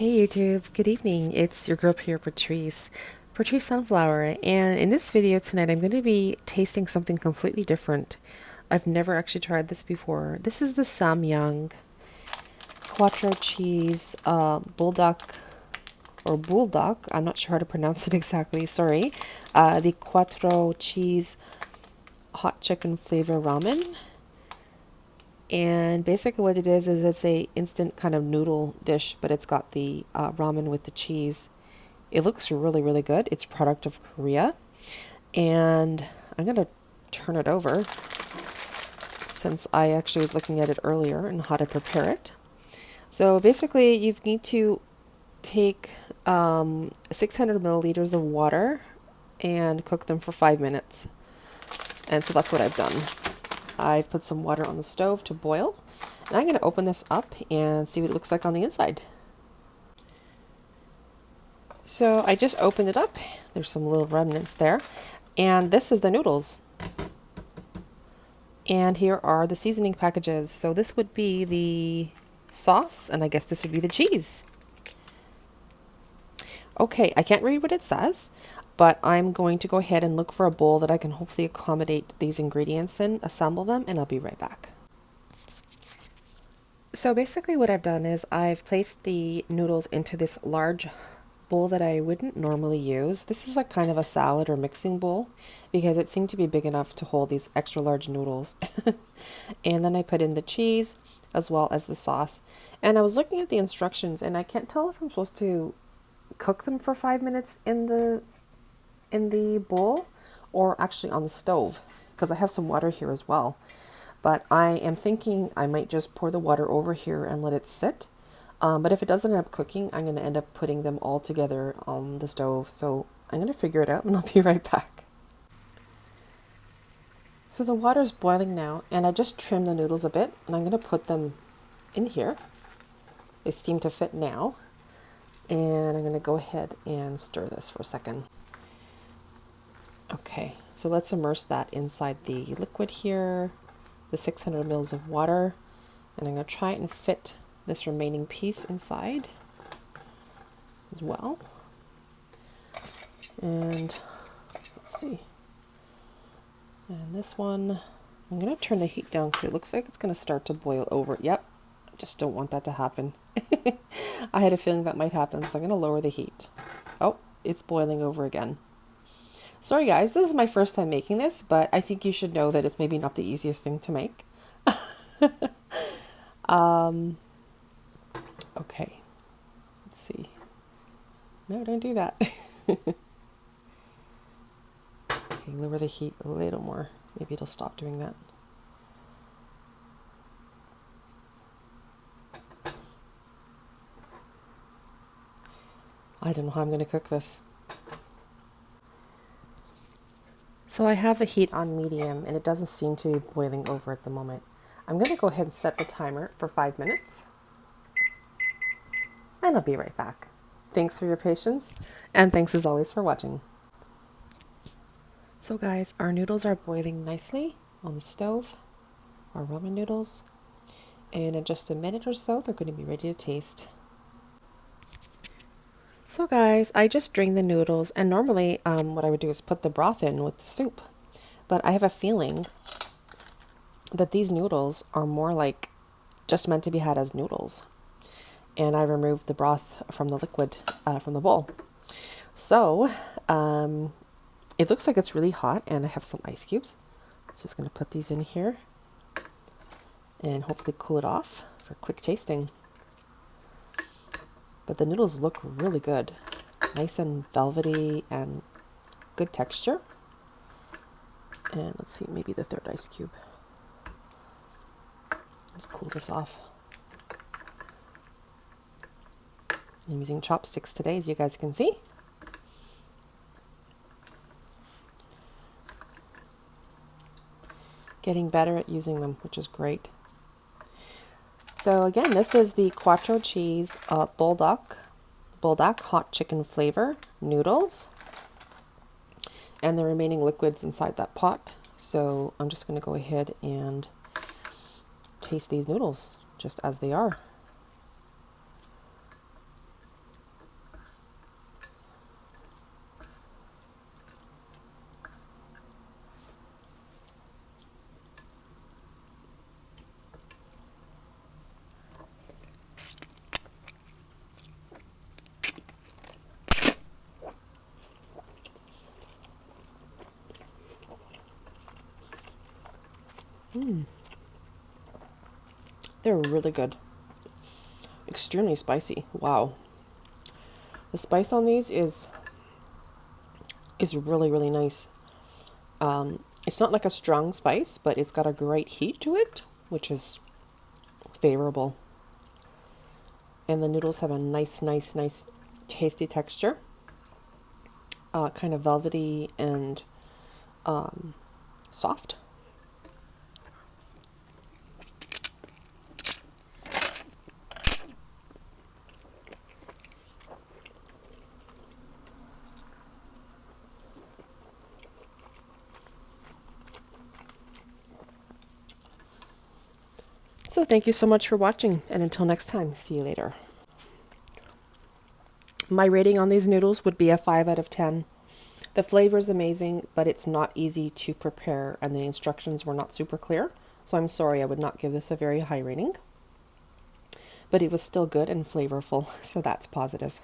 Hey YouTube, good evening. It's your girl here, Patrice Sunflower, and in this video tonight I'm going to be tasting something completely different. I've never actually tried this before. This is the Samyang Quattro Cheese Bulldog or Bulldog. I'm not sure how to pronounce it exactly, sorry. The Quattro Cheese Hot Chicken Flavor Ramen. And basically what it is it's a instant kind of noodle dish, but it's got the ramen with the cheese. It looks really, really good. It's a product of Korea. And I'm going to turn it over since I actually was looking at it earlier and how to prepare it. So basically you need to take 600 milliliters of water and cook them for 5 minutes. And so that's what I've done. I've put some water on the stove to boil, and I'm going to open this up and see what it looks like on the inside. So I just opened it up. There's some little remnants there, and this is the noodles. And here are the seasoning packages. So this would be the sauce, and I guess this would be the cheese. Okay, I can't read what it says, but I'm going to go ahead and look for a bowl that I can hopefully accommodate these ingredients in, assemble them, and I'll be right back. So basically what I've done is I've placed the noodles into this large bowl that I wouldn't normally use. This is like kind of a salad or mixing bowl because it seemed to be big enough to hold these extra large noodles. And then I put in the cheese as well as the sauce. And I was looking at the instructions and I can't tell if I'm supposed to cook them for 5 minutes in the bowl or actually on the stove, because I have some water here as well. But I am thinking I might just pour the water over here and let it sit. But if it doesn't end up cooking, I'm going to end up putting them all together on the stove. So I'm going to figure it out and I'll be right back. So the water's boiling now, and I just trimmed the noodles a bit, and I'm going to put them in here. They seem to fit now. And I'm going to go ahead and stir this for a second. Okay, so let's immerse that inside the liquid here, the 600 mils of water, and I'm going to try and fit this remaining piece inside as well. And let's see. And this one, I'm going to turn the heat down because it looks like it's going to start to boil over. Yep, I just don't want that to happen. I had a feeling that might happen, so I'm going to lower the heat. Oh, it's boiling over again. Sorry guys, this is my first time making this, but I think you should know that it's maybe not the easiest thing to make. Okay, let's see. No, don't do that. Okay, lower the heat a little more. Maybe it'll stop doing that. I don't know how I'm going to cook this. So I have the heat on medium and it doesn't seem to be boiling over at the moment. I'm going to go ahead and set the timer for 5 minutes. And I'll be right back. Thanks for your patience, and thanks as always for watching. So guys, our noodles are boiling nicely on the stove, our ramen noodles. And in just a minute or so, they're going to be ready to taste. So guys, I just drained the noodles, and normally what I would do is put the broth in with the soup. But I have a feeling that these noodles are more like just meant to be had as noodles. And I removed the broth from the liquid from the bowl. So it looks like it's really hot, and I have some ice cubes. Just going to put these in here and hopefully cool it off for quick tasting. But the noodles look really good. Nice and velvety and good texture. And let's see, maybe the third ice cube. Let's cool this off. I'm using chopsticks today, as you guys can see. Getting better at using them, which is great. So again, this is the Quattro Cheese Bulldog Hot Chicken Flavor Noodles. And the remaining liquids inside that pot. So I'm just going to go ahead and taste these noodles just as they are. They're really good. Extremely spicy. Wow. The spice on these is really, really nice. It's not like a strong spice, but it's got a great heat to it, which is favorable. And the noodles have a nice, nice, nice tasty texture. Kind of velvety and soft. So thank you so much for watching, and until next time, see you later. My rating on these noodles would be a 5 out of 10. The flavor is amazing, but it's not easy to prepare, and the instructions were not super clear. So I'm sorry, I would not give this a very high rating. But it was still good and flavorful, so that's positive.